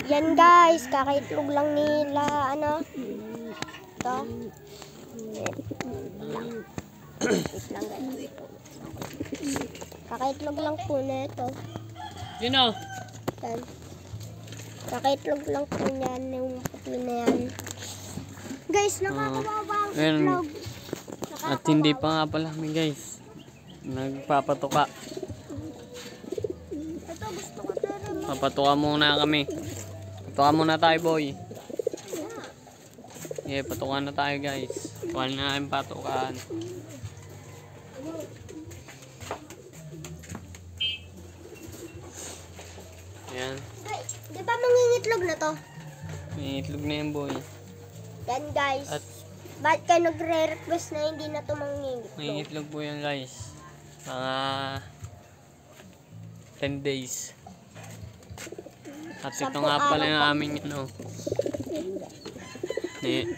Yan guys, kakaitlog lang nila, ano? Ito. Wait lang guys. Kakaitlog lang po na ito. Yun o. Yan. Kakaitlog lang po niyan yung puti na yan. Guys, nakakawawa ang itlog. At hindi pa nga pala kami guys nagpapatuka. Ito gusto ko rin. Papatuka muna kami. Patuka muna tayo boy. Yeah, patuka na tayo guys. Wala na namin patukaan. Yan. Ay, di ba mangingitlog na to? May itlog na yan boy. Yan guys. At Ba't kayo nagre-request na hindi na to mangingitlog? may itlog po yan guys. Mga 10 days. At ito 10 nga pala araw yung pa. aming ano.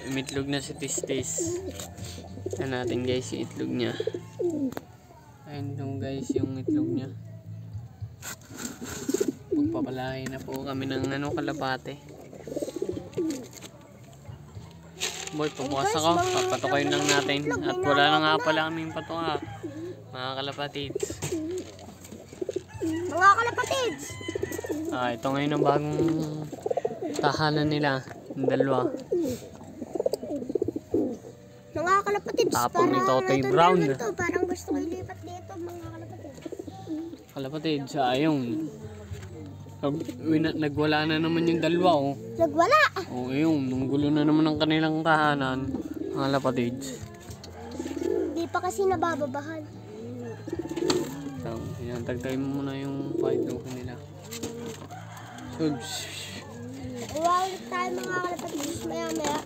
Umitlog na si Tistis. Yan natin guys yung itlog niya. Ayun yung guys yung itlog niya. Magpapalahin na po kami ng ano kalapate. Boy, pabukas ako. Papatukoy lang natin. At wala na nga pala kaming patuka. Mga kalapatids. Mga kalapatids! Ito ngayon ang bagong tahanan nila. Yung dalawa. Mga kalapatids, Tapon ni Totoy ito Brown. naman to, parang gusto ko ilipat dito, mga kalapatids. Kalapatids, ayun. Nagwala na naman yung dalawa oh. Nagwala! Oh, ayun. Nunggulo na naman ang kanilang tahanan. Mga kalapatids. Hindi pa kasi nabababahan. So, yan. Tagtagin mo muna yung fight ng kanila. Subs. Iwalit tayo mga kalapatids, maya-maya.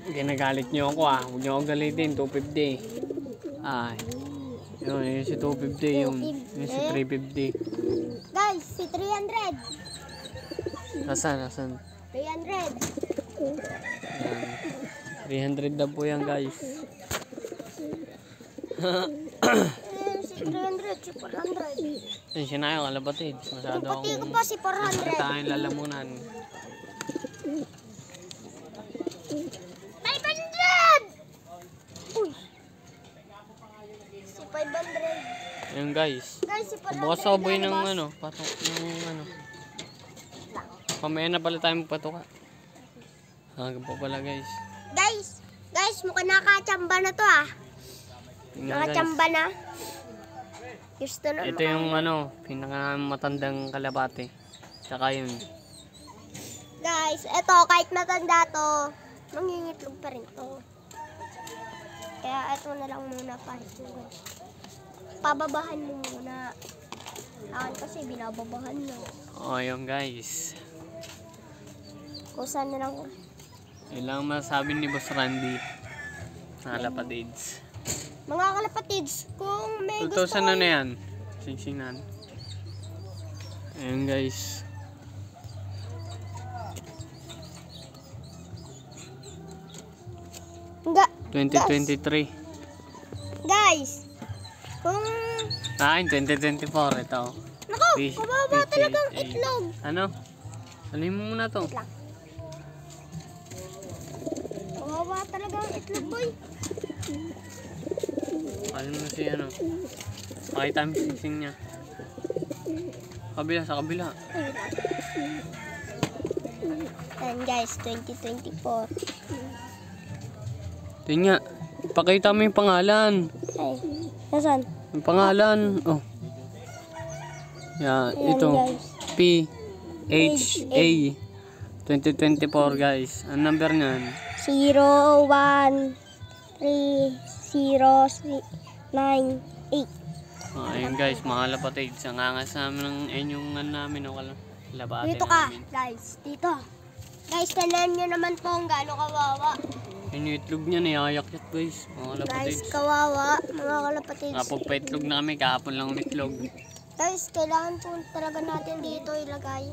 Ginagalit nyo ako ah. Huwag nyo ako galitin. 250. Ay. Yun si 250 yung. Yun si 350. Guys, si 300. Nasaan? 300. Yan. 300 na po yan guys. Si 300, si 400. Yan siya na yung kalapatids. Masyado Pati ko akong pa si 400. tayong lalamunan. 500! Uy! Si 500. Ayun guys. Guys, si 400. Bukas ako boy ng lalabas. ano. Patok ng ano. Pamaya na pala tayo magpatuka. Hanggang po pala guys. Guys, mukhang nakachamba na to ah. Tingnan, guys. Nakachamba na. Gusto na Ito yung ano, pinaka matandang kalapate. Tsaka yun. Guys, eto kahit matanda to, mangingitlog pa rin to. Kaya eto na lang muna pa. Pababahan mo muna. Akin kasi binababahan na. O yun guys. Kusa na lang. Yun lang masasabi ni Boss Randy. Kalapatids. Mga kalapatids, kung may 2,000 gusto na kayo, yan. Singsingan. Ayun guys. Nga, 2023. guys, kung, Ayun, 2024. Ito. naku, kababa talagang itlog. Ano? Salim mo muna to. Wait lang. Kababa talagang itlog, boy. Alam mo si ano. Pakita mo singsing niya. Kabila, sa kabila. And guys, 2024. Ito nga. Pakita mo yung pangalan. Ay, nasan? Yung pangalan. Oh. Yan. Ayan, Ito. guys. PHA 2024 guys. Ang number niyan? 013098. Ayun guys, mga lapatids. Ang angas namin ng inyong namin. O kalabate Dito ka, namin. guys. Dito. Guys, tanan nyo naman po kung gaano kawawa. Yun yung itlog niya, niyayak-yak guys. Mga Guys, lapatids. kawawa, mga kalapatids. Napagpa-itlog na kami, kahapon lang umitlog. Guys, kailangan po talaga natin dito ilagay.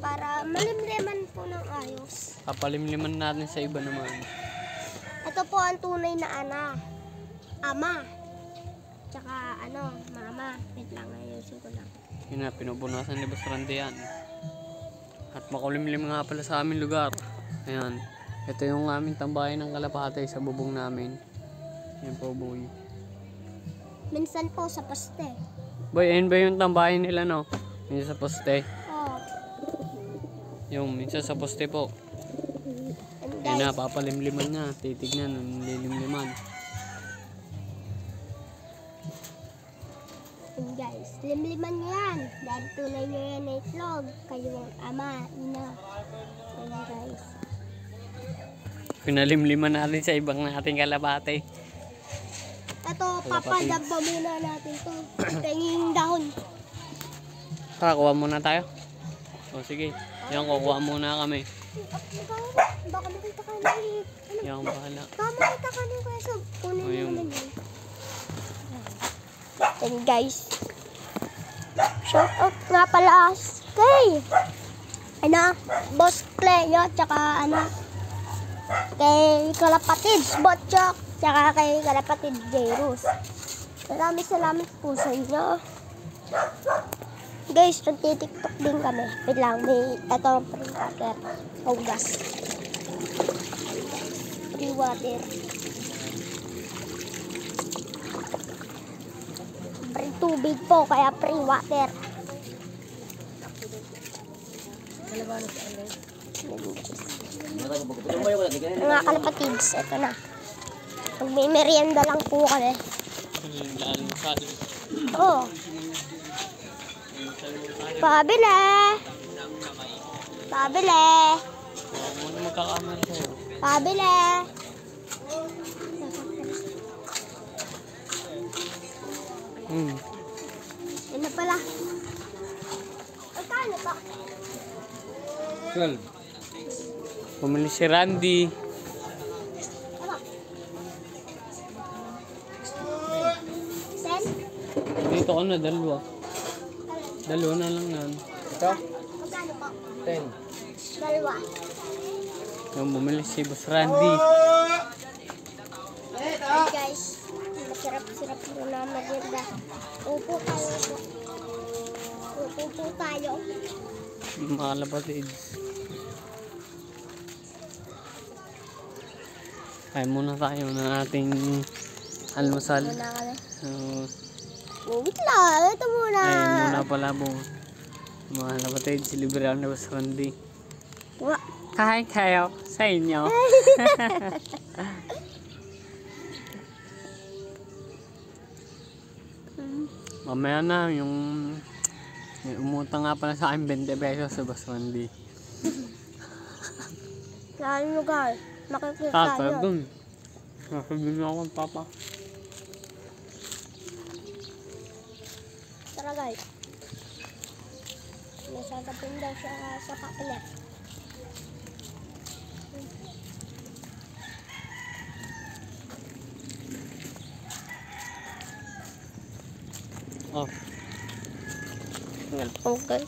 Para malimliman po ng ayos. Papalimliman natin sa iba naman. Ito po ang tunay na ama. Tsaka mama. Wait lang, ayusin ko lang. Yun na, pinupunasan ni Boss Randy yan. At makulimlim nga pala sa aming lugar. Ayan. Ito yung aming tambayan ng kalapate sa bubong namin. Yan po, boy. Minsan po sa poste. Boy, ayun ba yung tambayan nila, no? Yung sa poste. Oh. Yung minsan sa poste po. And Ayan na, guys, papalimliman na. Titignan, lilimliman. and guys, limliman nyo yan. Dahil tunay nyo yan na itlog. Kayo ang ama, ina. And guys, Pinalimliman natin sa ibang nating kalapate. ito, papadagba muna natin to. Tingin dahon. Tara, kuha muna tayo. O sige, yan, kukuha muna kami. Baka makita ka na eh. Yan, bahala. Baka makita ka na kaya sa kunin O, mo yung- naman yun. And guys, shout out nga pala kay Boss Cleo, tsaka kay Kalapatids Botchok, tsaka kay Kalapatids Jairus. Maraming salamat po sa inyo. Guys, nagtitiktok din kami. Wait lang, may ito free water. Oh, gas. Free water. Free tubig po, kaya free water. Mga kalapatids, ito na. Magmimerienda lang po kami. Oh. Pabili! Pabili! Ano magkakamera sa'yo? Pabili! Yan na pala. Magkano pa? 12. Pumili si Randy. Ano? 10? Dito ko na, dalawa. Dalawa na lang yan. Ito? Magkano pa? 10. Dalawa. Yung bumili si Boss Randy. Hey guys, masarap-sarap po na maganda. Upo tayo po. Upo po tayo. Mga kalapatids. Kain muna tayo ng ating almusal. Muna kami. So, Wait lang, ito muna. ayun muna pala po. Mga kalapatids, libre ako ni Boss Randy. Wa. Kain kayo sa inyo. Mamaya na yung may umutang nga pala sa akin 20 pesos sa Boss Randy. Saan lugar? Makikita Tata, nyo. dun. Nasabihin ako ng papa. Tara guys. Nasagapin daw siya sa kapilet. Oh, Okay.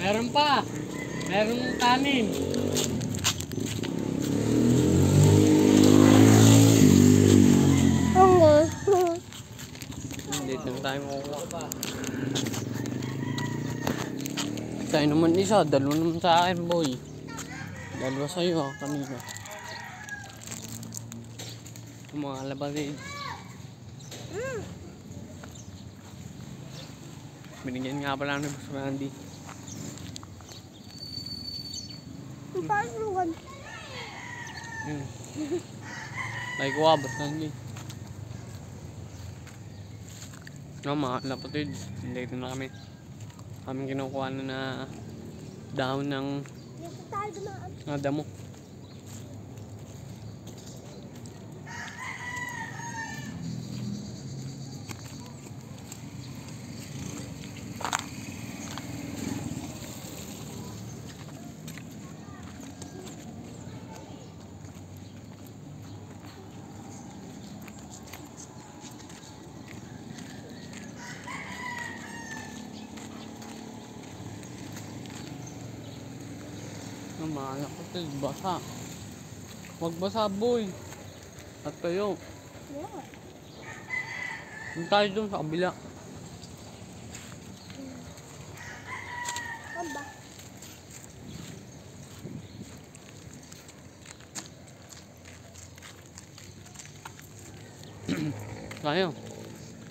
meron pa. Meron ng kanin. Dito na tayo makukuha. Tayo naman isa, dalawa naman sa akin, boy. Dalawa sa'yo, kanina. Yung mga kalapatid. Binigyan nga pala ng Boss Randy. Parang lugar. Yun. Like ko, Boss Randy. No, mga kalapatid. Dito na kami. Kaming kinukuha na dahon ng Dito tayo dumaan. damo. Mga kapatid, basa. Huwag basa, boy. At kayo. Yeah. Doon tayo dun sa kabila. Ano ba? Tayo.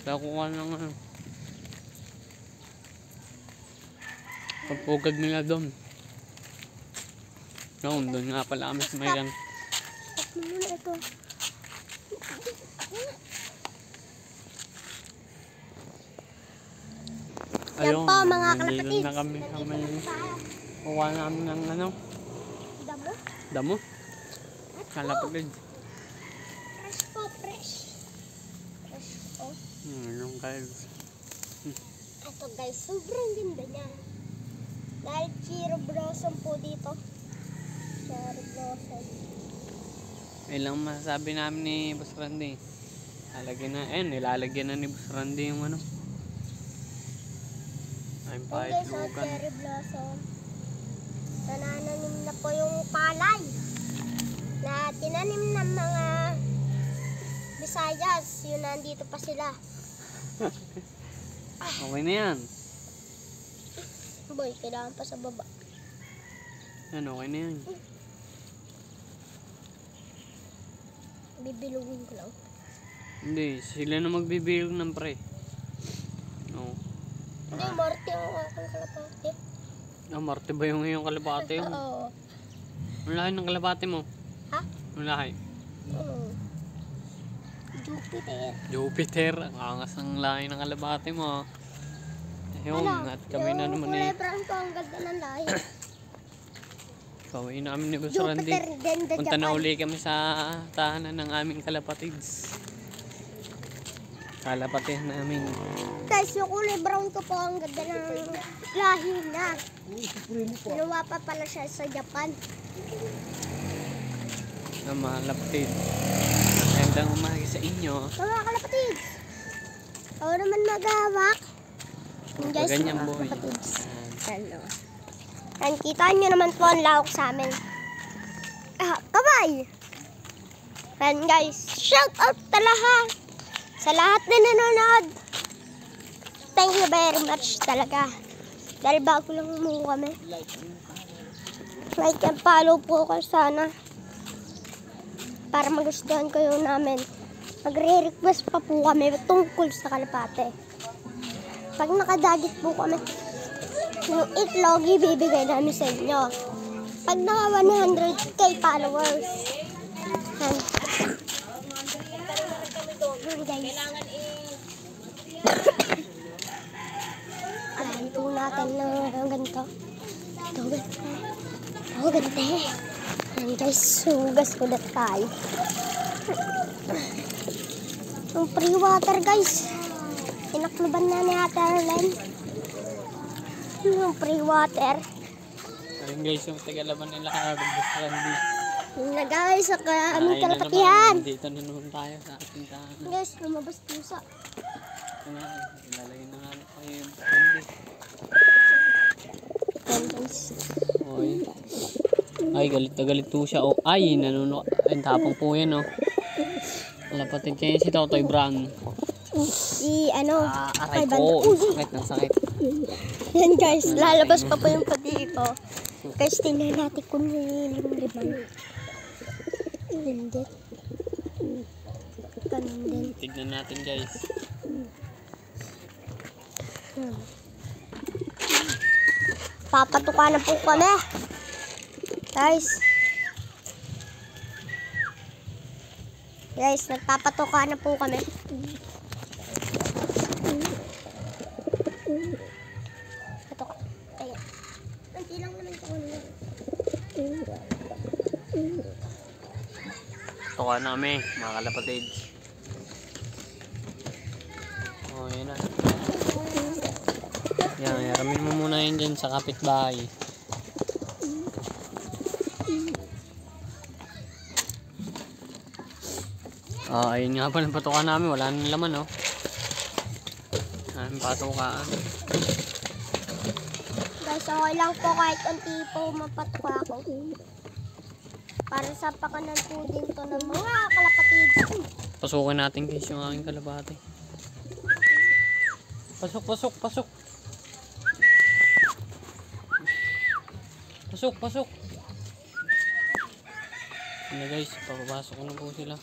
Tayo kukuha ng ano. Pagpugad nila doon. Doon nga pala kami sa may lang. Stop mo muna ito. Yan po mga nandito kalapatids. na kami sa may kukuha namin ng ano. Damo? Damo. Kalapatids. Fresh po, fresh. Fresh po. Yung kayo. Ito guys, sobrang ganda niya. Dahil cherry blossom po dito. Cherry blossom. May lang masasabi namin ni Boss Randy. Nilalagyan na ni Boss Randy yung ano. Ay, Ito pahit guys, lugan. cherry blossom. Nanananim na po yung palay. Na tinanim ng mga Visayas. Yun, nandito pa sila. Okay na yan. Boy, kailangan pa sa baba. Yan, okay na yan. Bibilugin ko lang. Hindi, sila na magbibilog ng pre. Oo. Hindi, Marty ang aking kalapate. Marte ba yung iyong kalapate? Oo. Ang lahi ng kalapate mo? Ha? Ang lahi? Jupiter. Jupiter. Ang angas ng lahi ng kalapate mo. Ayun, at kami na naman kulay brown ko, ang ganda ng lahi. Kawin namin ni Boss Randy. Jupiter, then the Punta na Japan. uli kami sa tahanan ng aming kalapatids. Kalapatihan namin. Guys, yung kulay brown ko po, ang ganda ng lahi na. Ginawa pa pala siya sa Japan. Na mga kalapatid. Magandang umaga sa inyo. Mga kalapatids. Ako naman maghahawak. Yun, guys, Ganyan, mga boy. kalapatids. Hello. And kita nyo naman po ang lawak sa amin. Kabay! And guys, shout out sa lahat. Sa lahat na nanonood. Thank you very much talaga. Dahil bago lang mo kami. Like and follow po kayo sana. Para magustuhan kayo namin. Magre-request pa po kami tungkol sa kalapate. Pag nakadagit po kami, yung itlog ibibigay namin sa inyo. Pag naka 100k followers. Yan. Guys. Alam po natin na ganito. Ito ganito. Ito ganito. Yan guys, sugas ko na tayo. Yung free water guys. Tinakluban na ni Ate Arlen. Yung free water. Ayun guys, yung tagalaban nila Boss Randy. Yung na guys, sa aming Ayun na kalapatihan. naman, dito na naman tayo sa ating tahanan. Guys, lumabas pusa. Ito na, ilalagay na nga kayo yung Boss Randy. Yan guys. Oy. Ay, galit na galit po siya. Oh, ay, nanunok. Ay, tapang po yan, oh. Kalapatid kayo si Totoy Brown. Si ano, Aray kay ko. Banda. Sakit ng sakit. Yan guys, lalabas pa po yung pati ko. Guys, tingnan natin kung nililimliman. Hindi. Kandil. Tignan natin guys. Papatuka na po kami. Guys. Guys, nagpapatuka na po kami. Patuka. Ayan. Nanti lang naman ito. Tuka namin, mga kalapatid. Oh, yun na. Yan, yaramin mo muna yun dyan sa kapitbahay. Ayun nga pala patuka namin, wala nang laman, oh. Ayun, patukaan. Guys, okay lang po kahit unti po mapatuka ako. Para sa pakanan po din to ng mga kalapatid. Pasukin natin guys yung aking kalapate. Pasok, pasok, pasok. Pasok, pasok. Ano guys, papapasok ko na po sila.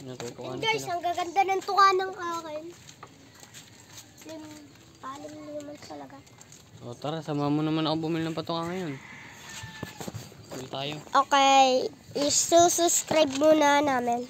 Natutukan And guys, sila. ang gaganda ng tuka ng akin. Slim, palim naman talaga. O tara, sama mo naman ako bumili ng patuka ngayon. Bili tayo. Okay, isusubscribe muna namin.